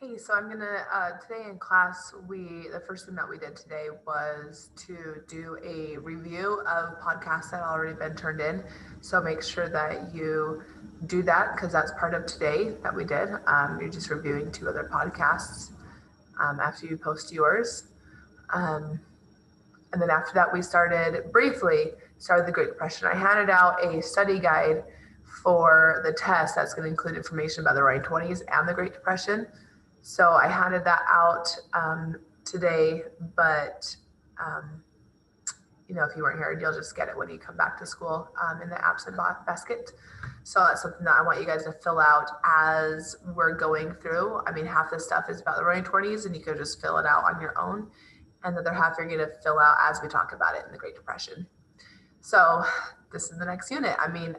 Hey, so I'm gonna today in class the first thing that we did today was to do a review of podcasts that already been turned in. So make sure that you do that because that's part of today that we did. You're just reviewing two other podcasts after you post yours. Um, and then after that, we started the Great Depression. I handed out a study guide for the test that's going to include information about the Roaring Twenties and the Great Depression. So I handed that out today, but um, if you weren't here, you'll just get it when you come back to school in the absent basket. So that's something that I want you guys to fill out as we're going through. I mean, half the stuff is about the Roaring Twenties, and you could just fill it out on your own. And the other half you're going to fill out as we talk about it in the Great Depression. So this is the next unit. I mean,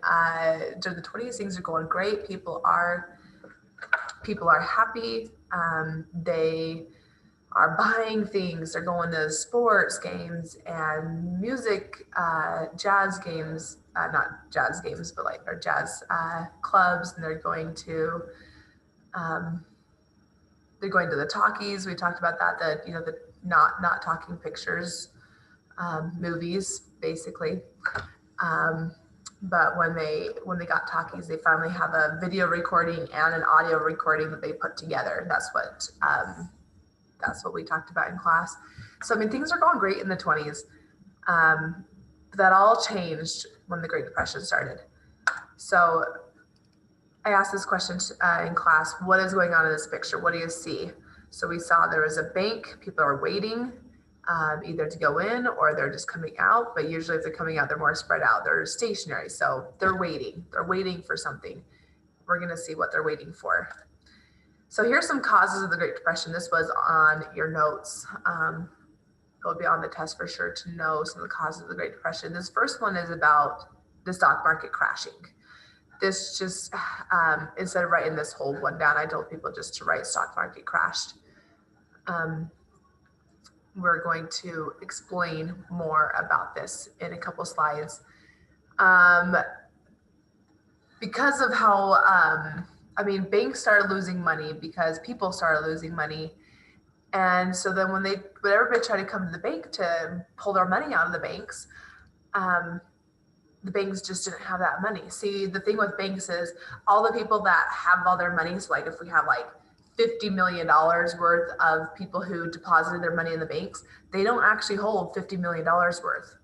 during the 20s, things are going great. People are happy. They are buying things. They're going to sports games and music, jazz games, not jazz games, but like or jazz clubs, and um, they're going to the talkies. We talked about that. The not talking pictures, movies, basically. Um, but when they got talkies, they finally have a video recording and an audio recording that they put together. That's what we talked about in class. So I mean, things are going great in the 20s. That all changed when the Great Depression started. So I asked this question in class: what is going on in this picture? What do you see? So we saw there was a bank. People are waiting. Either to go in or they're just coming out. But usually if they're coming out, they're more spread out. They're stationary. So they're waiting. They're waiting for something. We're going to see what they're waiting for. So here's some causes of the Great Depression. This was on your notes. It'll be on the test for sure to know some of the causes of the Great Depression. This first one is about the stock market crashing. This just, instead of writing this whole one down, I told people just to write stock market crashed. We're going to explain more about this in a couple slides. Because of how, banks started losing money because people started losing money. And so then when everybody tried to come to the bank to pull their money out of the banks just didn't have that money. See, the thing with banks is all the people that have all their money, so like if we have like $50 million worth of people who deposited their money in the banks, they don't actually hold $50 million worth.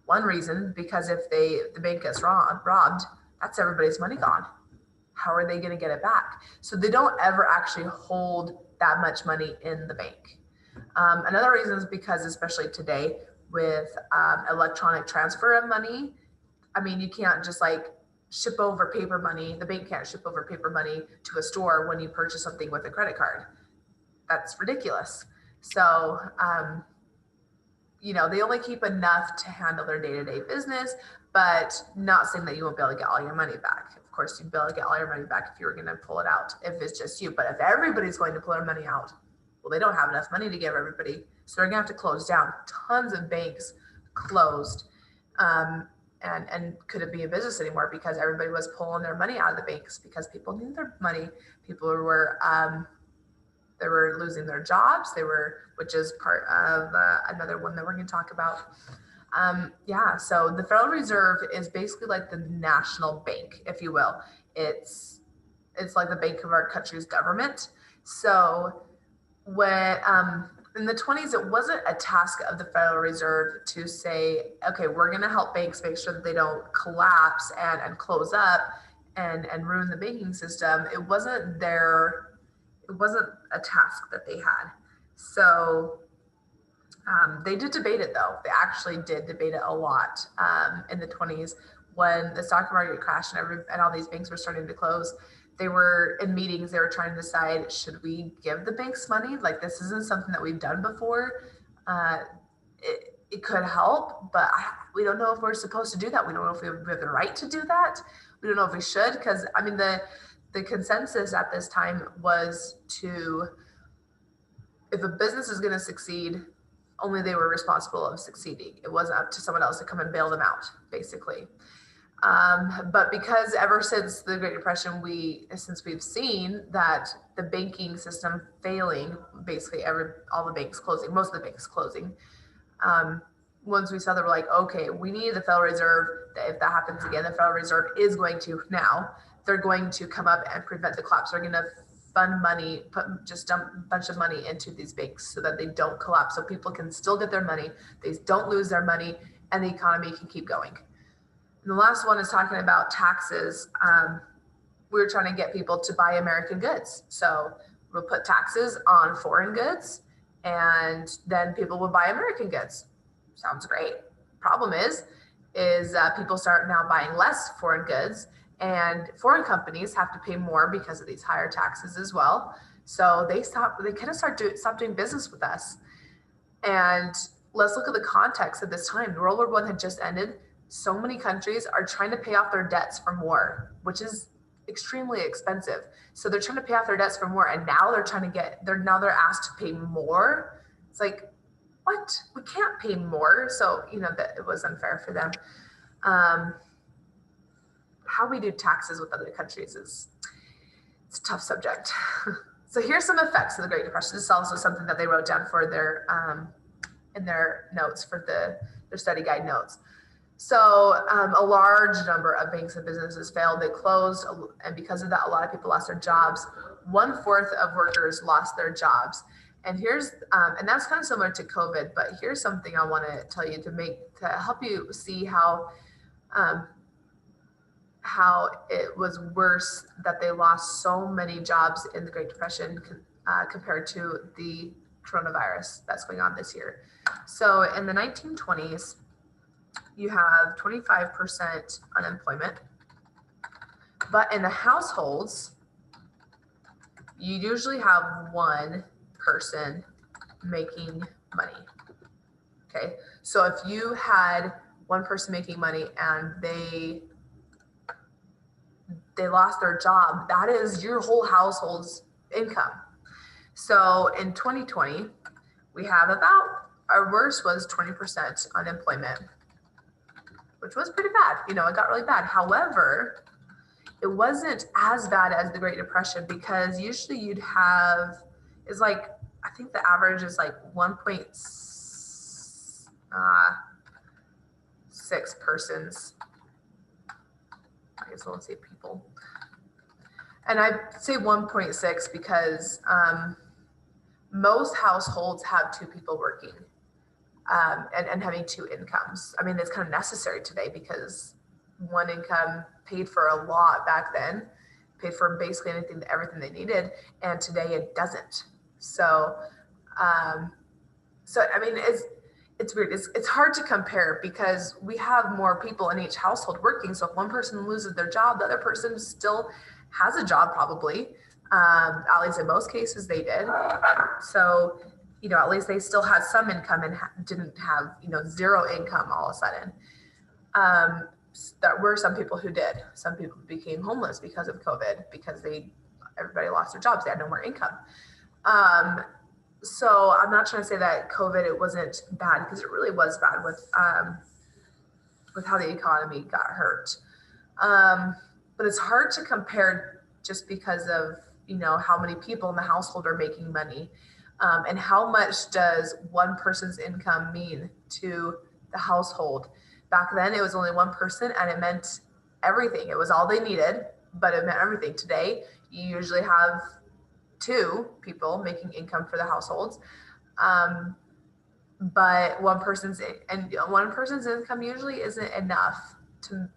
One reason, because if the bank gets robbed, that's everybody's money gone. How are they going to get it back? So they don't ever actually hold that much money in the bank. Another reason is because, especially today with electronic transfer of money, I mean, you can't just like ship over paper money. The bank can't ship over paper money to a store when you purchase something with a credit card. That's ridiculous. So, they only keep enough to handle their day-to-day business, but not saying that you won't be able to get all your money back. Of course, you'd be able to get all your money back if you were going to pull it out, if it's just you. But if everybody's going to pull their money out, well, they don't have enough money to give everybody. So they're going to have to close down. Tons of banks closed. And couldn't be in business anymore because everybody was pulling their money out of the banks because people needed their money. People were they were losing their jobs. Which is part of another one that we're going to talk about. So the Federal Reserve is basically like the national bank, if you will. It's like the bank of our country's government. So when in the 20s, it wasn't a task of the Federal Reserve to say, okay, we're going to help banks make sure that they don't collapse and close up and ruin the banking system. It wasn't a task that they had. So they did debate it, though. They actually did debate it a lot in the 20s when the stock market crashed and all these banks were starting to close. They were in meetings. They were trying to decide, should we give the banks money? Like, this isn't something that we've done before. It could help, but we don't know if we're supposed to do that. We don't know if we have the right to do that. We don't know if we should, because, I mean, the consensus at this time was if a business is going to succeed, only they were responsible of succeeding. It wasn't up to someone else to come and bail them out, basically. But because ever since the Great Depression, since we've seen that the banking system failing, basically all the banks closing, most of the banks closing, once we saw that, we're like, okay, we need the Federal Reserve. If that happens again, the Federal Reserve is going to they're going to come up and prevent the collapse. They're going to fund money, just dump a bunch of money into these banks so that they don't collapse, so people can still get their money, they don't lose their money, and the economy can keep going. And the last one is talking about taxes. We were trying to get people to buy American goods. So we'll put taxes on foreign goods, and then people will buy American goods. Sounds great. Problem is people start now buying less foreign goods, and foreign companies have to pay more because of these higher taxes as well. So they kind of stop doing business with us. And let's look at the context of this time. World War I had just ended. So many countries are trying to pay off their debts from war, which is extremely expensive. So they're trying to pay off their debts from war, and now they're asked to pay more. It's like, what? We can't pay more. So, that it was unfair for them. How we do taxes with other countries it's a tough subject. So here's some effects of the Great Depression. This is also something that they wrote down for their in their notes for their study guide notes. So a large number of banks and businesses failed. They closed, and because of that, a lot of people lost their jobs. 1/4 of workers lost their jobs. And and that's kind of similar to COVID, but here's something I want to tell you to help you see how it was worse that they lost so many jobs in the Great Depression compared to the coronavirus that's going on this year. So in the 1920s, you have 25% unemployment, but in the households, you usually have one person making money. Okay, so if you had one person making money and they lost their job, that is your whole household's income. So in 2020, we have our worst was 20% unemployment, which was pretty bad. It got really bad. However, it wasn't as bad as the Great Depression, because usually I think the average is like 1.6 persons. I guess we'll say people. And I say 1.6 because most households have 2 people working and having 2 incomes. I mean, it's kind of necessary today because one income paid for a lot back then, paid for basically everything they needed, and today it doesn't. So, I mean, it's weird. It's hard to compare because we have more people in each household working. So if one person loses their job, the other person still has a job probably. At least in most cases they did. So, at least they still had some income and didn't have, 0 income all of a sudden. That were some people who did. Some people became homeless because of COVID, because everybody lost their jobs. They had no more income. So I'm not trying to say that COVID, it wasn't bad, because it really was bad with how the economy got hurt. But it's hard to compare just because of, how many people in the household are making money, and how much does one person's income mean to the household. Back then, it was only one person, and it meant everything. It was all they needed, but it meant everything. Today, you usually have 2 people making income for the households, but one person's income usually isn't enough to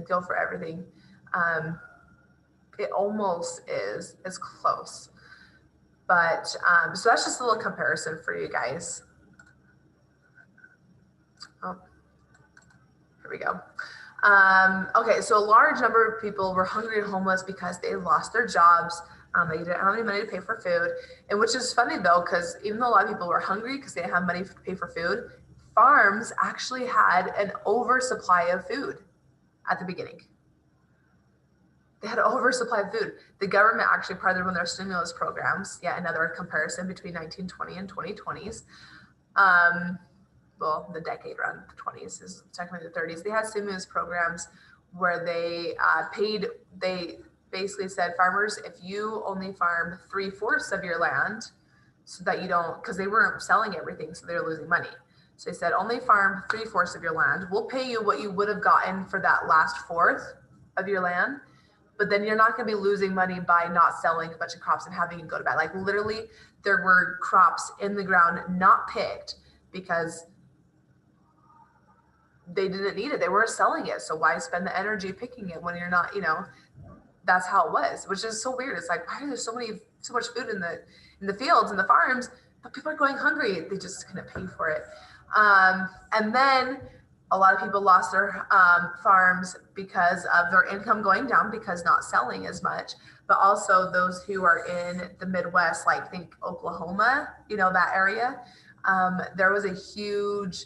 go for everything. It almost is. It's close, but so that's just a little comparison for you guys. Oh, here we go. Okay, so a large number of people were hungry and homeless because they lost their jobs. They didn't have any money to pay for food, and which is funny though, because even though a lot of people were hungry because they didn't have money to pay for food, farms actually had an oversupply of food at the beginning. They had an oversupply of food. The government actually, part of one of their stimulus programs, another comparison between 1920 and 2020s. Well, the decade around the 20s is technically the 30s. They had stimulus programs where they they basically said, farmers, if you only farm 3/4 of your land, so that you don't, because they weren't selling everything, so they were losing money. So they said, only farm 3/4 of your land. We'll pay you what you would have gotten for that last fourth of your land, but then you're not going to be losing money by not selling a bunch of crops and having it go to bad. Like literally, there were crops in the ground not picked because they didn't need it. They weren't selling it. So why spend the energy picking it when you're not, that's how it was, which is so weird. It's like, why are there so much food in the fields and the farms, but people are going hungry? They just couldn't pay for it. And then a lot of people lost their farms because of their income going down because not selling as much, but also those who are in the Midwest, like think Oklahoma, that area. There was a huge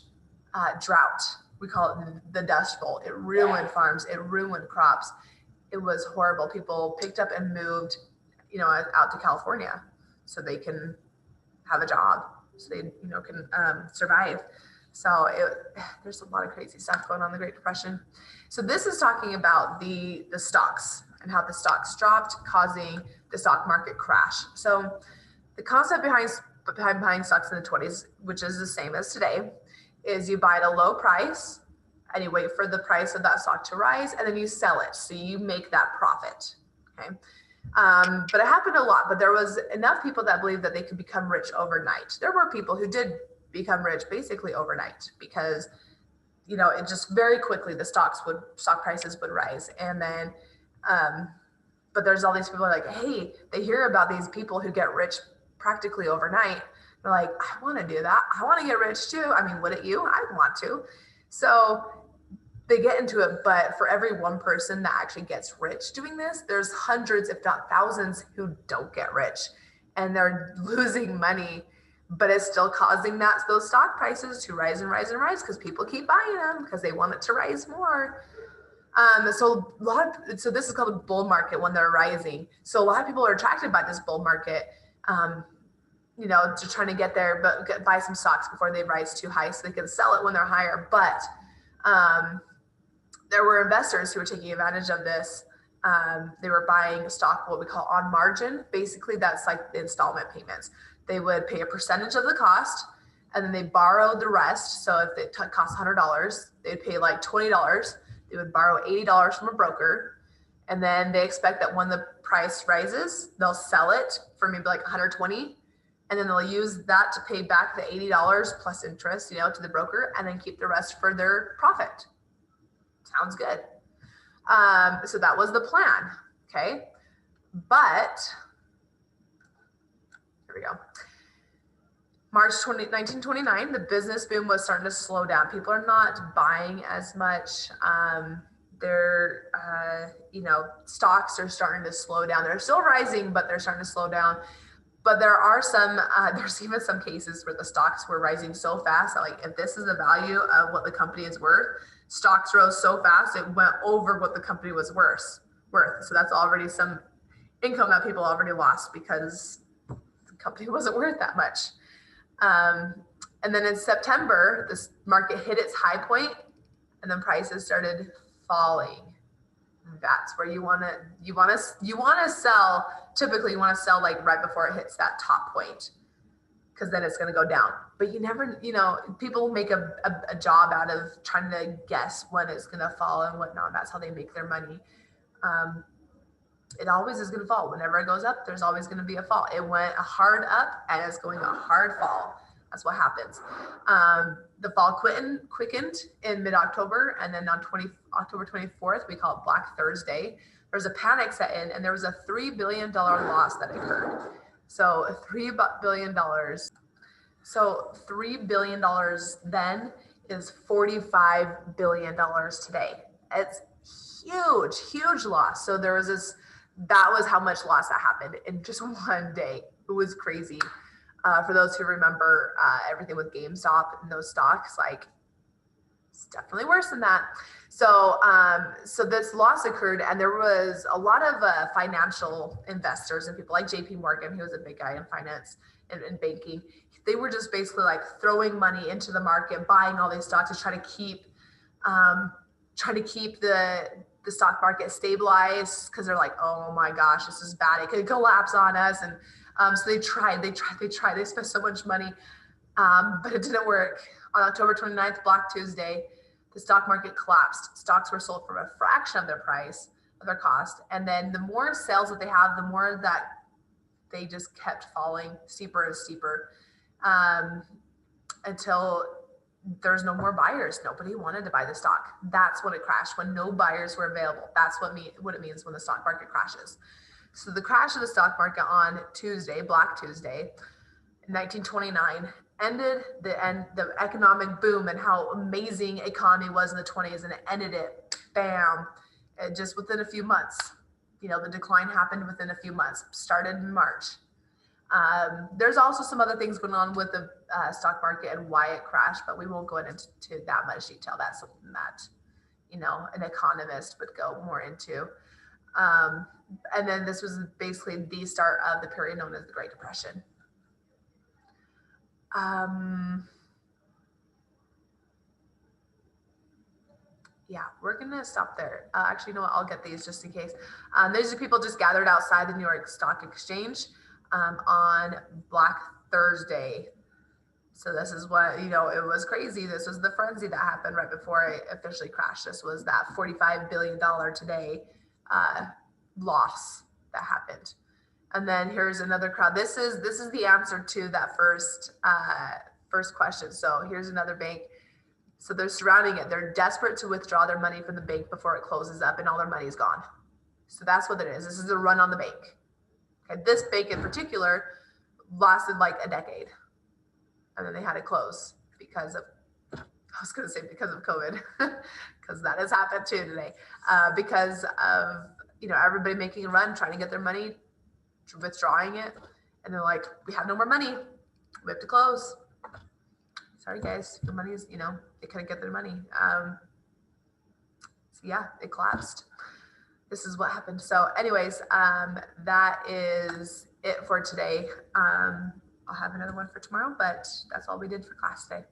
drought. We call it the Dust Bowl. It ruined farms. It ruined crops. It was horrible. People picked up and moved, out to California so they can have a job, so they, can survive. So there's a lot of crazy stuff going on in the Great Depression. So this is talking about the stocks and how the stocks dropped, causing the stock market crash. So the concept behind buying stocks in the 20s, which is the same as today, is you buy at a low price and you wait for the price of that stock to rise, and then you sell it. So you make that profit. Okay. But it happened a lot, but there was enough people that believed that they could become rich overnight. There were people who did become rich basically overnight because, it just very quickly, the stock prices would rise. And then, but there's all these people like, hey, they hear about these people who get rich practically overnight. They're like, I want to do that. I want to get rich too. I mean, wouldn't you? I'd want to. So they get into it, but for every one person that actually gets rich doing this, there's hundreds, if not thousands, who don't get rich, and they're losing money, but it's still causing those stock prices to rise and rise and rise because people keep buying them because they want it to rise more. So this is called a bull market when they're rising. So a lot of people are attracted by this bull market, to trying to get there, but buy some stocks before they rise too high so they can sell it when they're higher. But there were investors who were taking advantage of this. They were buying stock, what we call on margin. Basically, that's like the installment payments. They would pay a percentage of the cost, and then they borrow the rest. So if it costs $100, they'd pay like $20. They would borrow $80 from a broker, and then they expect that when the price rises, they'll sell it for maybe like $120, and then they'll use that to pay back the $80 plus interest, to the broker, and then keep the rest for their profit. Sounds good. So that was the plan. Okay. But here we go. March 1929, the business boom was starting to slow down. People are not buying as much. Stocks are starting to slow down. They're still rising, but they're starting to slow down. But there are there's even some cases where the stocks were rising so fast that, like, if this is the value of what the company is worth, stocks rose so fast it went over what the company was worth. So that's already some income that people already lost because the company wasn't worth that much. And then in September, this market hit its high point, and then prices started falling. That's where you want to sell. Typically, you want to sell like right before it hits that top point, because then it's going to go down. But you never, people make a job out of trying to guess when it's going to fall and whatnot. That's how they make their money. It always is going to fall. Whenever it goes up, there's always going to be a fall. It went a hard up and it's going a hard fall. That's what happens. The fall quickened in mid-October, and then on October 24th, we call it Black Thursday. There was a panic set in, and there was a $3 billion loss that occurred. So $3 billion. So $3 billion then is $45 billion today. It's huge loss. So that was how much loss that happened in just one day. It was crazy. For those who remember everything with GameStop and those stocks, like, it's definitely worse than that. So this loss occurred, and there was a lot of financial investors and people like JP Morgan, he was a big guy in finance and banking. They were just basically like throwing money into the market, buying all these stocks to try to keep the the stock market stabilized because they're like, oh my gosh, this is bad. It could collapse on us. And so they tried. They spent so much money, but it didn't work. On October 29th, Black Tuesday, the stock market collapsed. Stocks were sold for a fraction of their price, of their cost. And then the more sales that they have, the more that they just kept falling steeper and steeper until there's no more buyers. Nobody wanted to buy the stock. That's when it crashed, when no buyers were available. That's what it means when the stock market crashes. So the crash of the stock market on Tuesday, Black Tuesday, in 1929, ended the economic boom and how amazing economy was in the 20s, and it ended it, bam, just within a few months. The decline happened within a few months, started in March. There's also some other things going on with the stock market and why it crashed, but we won't go into that much detail. That's something that, an economist would go more into. And then this was basically the start of the period known as the Great Depression. Yeah, we're going to stop there. Actually, you know what? I'll get these just in case. These are people just gathered outside the New York Stock Exchange on Black Thursday. So this is what, it was crazy. This was the frenzy that happened right before it officially crashed. This was that $45 billion today loss that happened. And then here's another crowd. This is the answer to that first question. So here's another bank. So they're surrounding it. They're desperate to withdraw their money from the bank before it closes up and all their money is gone. So that's what it is. This is a run on the bank. Okay, this bank in particular lasted like a decade. And then they had to close because of COVID, because that has happened too today. Because of, everybody making a run, trying to get their money, withdrawing it. And they're like, we have no more money. We have to close. Sorry guys, your money is, they couldn't get their money. So yeah, it collapsed. This is what happened. So anyways, that is it for today. I'll have another one for tomorrow, but that's all we did for class today.